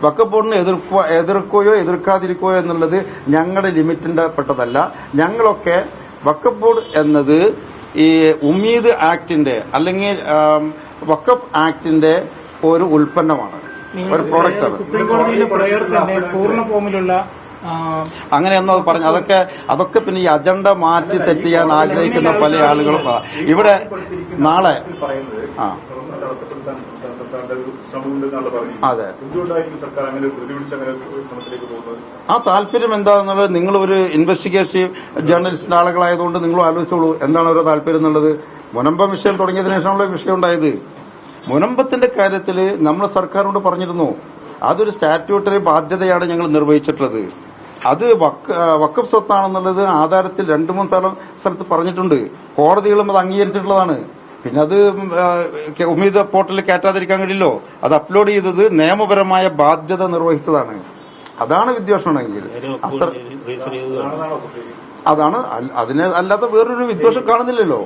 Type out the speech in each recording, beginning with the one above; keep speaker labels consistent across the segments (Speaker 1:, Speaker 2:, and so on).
Speaker 1: വഖഫ് ബോർഡിനെ എതിർക്കുകയോ എതിർക്കാതിരിക്കുകയോ എന്നുള്ളത് ഞങ്ങളുടെ ലിമിറ്റിന്റെ പെട്ടതല്ല. ഞങ്ങളൊക്കെ വഖഫ് ബോർഡ് എന്നത് ഈ ഉമ്മീദ് ആക്ടിന്റെ അല്ലെങ്കിൽ വഖഫ് ആക്ടിന്റെ ഒരു ഉൽപ്പന്നമാണ്, ഒരു പ്രോഡക്റ്റാണ്.
Speaker 2: സുപ്രീംകോടതിയിലെ പ്രയർ തന്നെ പൂർണ്ണ ഫോമിലുള്ള
Speaker 1: അങ്ങനെയൊന്നും അത് പറഞ്ഞു. അതൊക്കെ പിന്നെ ഈ അജണ്ട മാറ്റി സെറ്റ് ചെയ്യാൻ ആഗ്രഹിക്കുന്ന പല ആളുകളും ഇവിടെ നാളെ അതെ ആ താല്പര്യം എന്താണെന്നുള്ളത് നിങ്ങൾ ഒരു ഇൻവെസ്റ്റിഗേറ്റീവ് ജേർണലിസ്റ്റ് ആളുകളായതുകൊണ്ട് നിങ്ങൾ ആലോചിച്ചോളൂ എന്താണ് ഓരോ താല്പര്യം എന്നുള്ളത്. മുനമ്പം വിഷയം തുടങ്ങിയതിനു ശേഷമുള്ള വിഷയം ഉണ്ടായത്. മുനമ്പത്തിന്റെ കാര്യത്തിൽ നമ്മൾ സർക്കാരിനോട് പറഞ്ഞിരുന്നു, അതൊരു സ്റ്റാറ്റ്യൂട്ടറി ബാധ്യതയാണ് ഞങ്ങൾ നിർവഹിച്ചിട്ടുള്ളത്. അത് വഖഫ് സ്വത്താണെന്നുള്ളത് ആധാരത്തിൽ 2-3 സ്ഥലത്ത് പറഞ്ഞിട്ടുണ്ട്. കോടതികളും അത് അംഗീകരിച്ചിട്ടുള്ളതാണ്. പിന്നെ അത് ഉമ്മീദ് പോർട്ടലിൽ കയറ്റാതിരിക്കാൻ കഴിയില്ലോ. അത് അപ്ലോഡ് ചെയ്തത് നിയമപരമായ ബാധ്യത നിർവഹിച്ചതാണ്. അതാണ് വിദ്വേഷമാണെങ്കിൽ അതാണ്. അതിനെ അല്ലാതെ വേറൊരു വിദ്വേഷം കാണുന്നില്ലല്ലോ.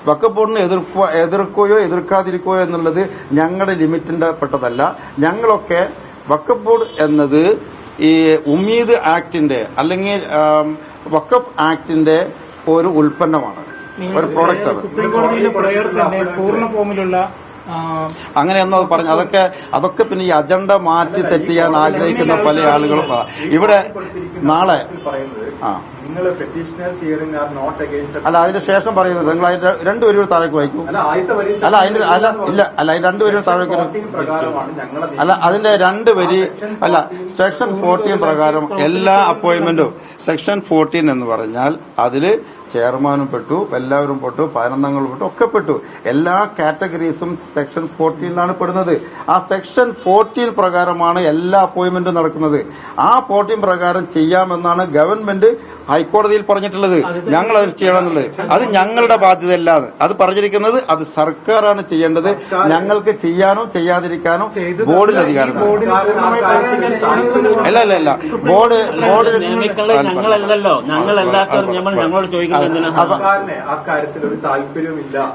Speaker 1: വഖഫ് ബോർഡിനെ എതിർക്കുകയോ എതിർക്കാതിരിക്കുകയോ എന്നുള്ളത് ഞങ്ങളുടെ ലിമിറ്റിന്റെ പെട്ടതല്ല. ഞങ്ങളൊക്കെ വഖഫ് ബോർഡ് എന്നത് ഈ ഉമ്മീദ് ആക്ടിന്റെ അല്ലെങ്കിൽ വഖഫ് ആക്ടിന്റെ ഒരു ഉൽപ്പന്നമാണ്, ഒരു പ്രോഡക്റ്റാണ്.
Speaker 2: സുപ്രീംകോടതിയിലെ പ്രയർ തന്നെ പൂർണ്ണ ഫോമിലുള്ള
Speaker 1: അങ്ങനെയൊന്നും അത് പറഞ്ഞു. അതൊക്കെ പിന്നെ ഈ അജണ്ട മാറ്റി സെറ്റ് ചെയ്യാൻ ആഗ്രഹിക്കുന്ന പല ആളുകളും ഇവിടെ നാളെ അല്ല അതിന്റെ ശേഷം പറയുന്നത് നിങ്ങൾ അതിന്റെ 2 വരികൾ താഴേക്ക് വായിക്കൂ. അല്ല അതിന്റെ 2 വരികൾ താഴേക്ക് അല്ല അതിന്റെ 2 വരി അല്ല. സെക്ഷൻ 14 പ്രകാരം എല്ലാ അപ്പോയിന്റ്മെന്റും സെക്ഷൻ 14 എന്ന് പറഞ്ഞാൽ അതില് ചെയർമാനും പെട്ടു, എല്ലാവരും പെട്ടു, 11 അംഗങ്ങളും പെട്ടു, ഒക്കെ പെട്ടു. എല്ലാ കാറ്റഗറീസും സെക്ഷൻ 14 പെടുന്നത്. ആ സെക്ഷൻ 14 പ്രകാരമാണ് എല്ലാ അപ്പോയിന്റ്മെന്റും നടക്കുന്നത്. ആ 14 പ്രകാരം ചെയ്യാമെന്നാണ് ഗവൺമെന്റ് ഹൈക്കോടതിയിൽ പറഞ്ഞിട്ടുള്ളത്. ഞങ്ങൾ അത് ചെയ്യണമെന്നുള്ളത് അത് ഞങ്ങളുടെ ബാധ്യതയല്ലാതെ അത് പറഞ്ഞിരിക്കുന്നത് അത് സർക്കാരാണ് ചെയ്യേണ്ടത്. ഞങ്ങൾക്ക് ചെയ്യാനോ ചെയ്യാതിരിക്കാനോ ബോർഡിന് അധികാരമില്ല. അല്ല ബോർഡ്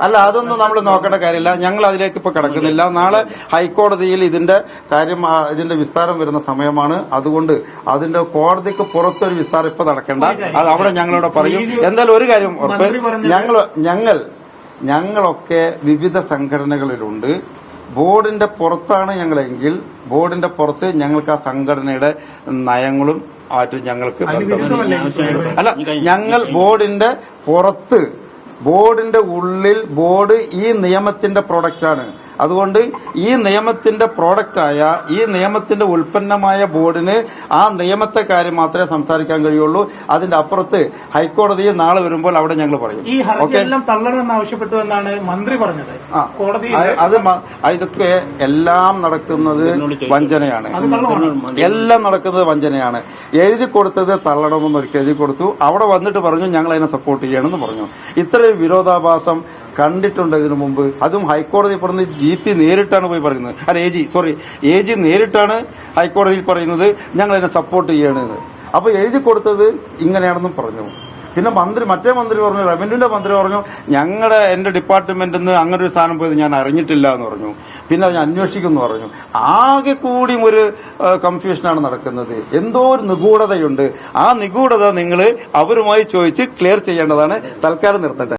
Speaker 1: അല്ല അതൊന്നും നമ്മൾ നോക്കേണ്ട കാര്യമില്ല. ഞങ്ങൾ അതിലേക്ക് ഇപ്പൊ കിടക്കുന്നില്ല. നാളെ ഹൈക്കോടതിയിൽ ഇതിന്റെ കാര്യം ഇതിന്റെ വിസ്താരം വരുന്ന സമയമാണ്. അതുകൊണ്ട് അതിന്റെ കോടതിക്ക് പുറത്തൊരു വിസ്താരം ഇപ്പൊ നടക്കേണ്ട. അത് അവിടെ ഞങ്ങളോട് പറയും. എന്തായാലും ഒരു കാര്യം ഉറപ്പ്, ഞങ്ങളൊക്കെ വിവിധ സംഘടനകളിലുണ്ട്. ബോർഡിന്റെ പുറത്താണ് ഞങ്ങളെങ്കിൽ ബോർഡിന്റെ പുറത്ത് ഞങ്ങൾക്ക് ആ സംഘടനയുടെ നയങ്ങളും ആയിട്ട് ഞങ്ങൾക്ക് ബന്ധമില്ല. അല്ല ഞങ്ങൾ ബോർഡിന്റെ പുറത്ത്, ബോർഡിന്റെ ഉള്ളിൽ ബോർഡ് ഈ നിയമത്തിന്റെ പ്രൊഡക്റ്റാണ്. അതുകൊണ്ട് ഈ നിയമത്തിന്റെ പ്രോഡക്റ്റായ ഈ നിയമത്തിന്റെ ഉൽപ്പന്നമായ ബോർഡിന് ആ നിയമത്തെ കാര്യം മാത്രമേ സംസാരിക്കാൻ കഴിയുള്ളൂ. അതിന്റെ അപ്പുറത്ത് ഹൈക്കോടതിയിൽ നാളെ വരുമ്പോൾ അവിടെ ഞങ്ങൾ പറയും.
Speaker 2: ഈ ഹർജിയെല്ലാം തള്ളണമെന്ന് ആവശ്യപ്പെട്ടു എന്നാണ് മന്ത്രി പറഞ്ഞത്.
Speaker 1: ഇതൊക്കെ എല്ലാം നടക്കുന്നത് വഞ്ചനയാണ്. എല്ലാം നടക്കുന്നത് വഞ്ചനയാണ്. എഴുതി കൊടുത്തത് തള്ളണമെന്ന് ഒരിക്കൽ എഴുതി കൊടുത്തു. അവിടെ വന്നിട്ട് പറഞ്ഞു ഞങ്ങൾ അതിനെ സപ്പോർട്ട് ചെയ്യണമെന്ന് പറഞ്ഞു. ഇത്രയും വിരോധാഭാസം കണ്ടിട്ടുണ്ട് ഇതിനു മുമ്പ്. അതും ഹൈക്കോടതി പറഞ്ഞ് GP നേരിട്ടാണ് പോയി പറയുന്നത്. അല്ല AG നേരിട്ടാണ് ഹൈക്കോടതിയിൽ പറയുന്നത് ഞങ്ങൾ അതിനെ സപ്പോർട്ട് ചെയ്യണമെന്ന്. അപ്പൊ എഴുതി കൊടുത്തത് ഇങ്ങനെയാണെന്നും പറഞ്ഞു. പിന്നെ മറ്റേ മന്ത്രി പറഞ്ഞു, റവന്യൂവിന്റെ മന്ത്രി പറഞ്ഞു എന്റെ ഡിപ്പാർട്ട്മെന്റിൽ നിന്ന് അങ്ങനെ ഒരു സ്ഥാനം പോയത് ഞാൻ അറിഞ്ഞിട്ടില്ല എന്ന് പറഞ്ഞു. പിന്നെ അത് ഞാൻ അന്വേഷിക്കുമെന്ന് പറഞ്ഞു. ആകെ കൂടി ഒരു കൺഫ്യൂഷനാണ് നടക്കുന്നത്. എന്തോ ഒരു നിഗൂഢതയുണ്ട്. ആ നിഗൂഢത നിങ്ങൾ അവരുമായി ചോദിച്ച് ക്ലിയർ ചെയ്യേണ്ടതാണ്. തൽക്കാലം നിർത്തട്ടെ.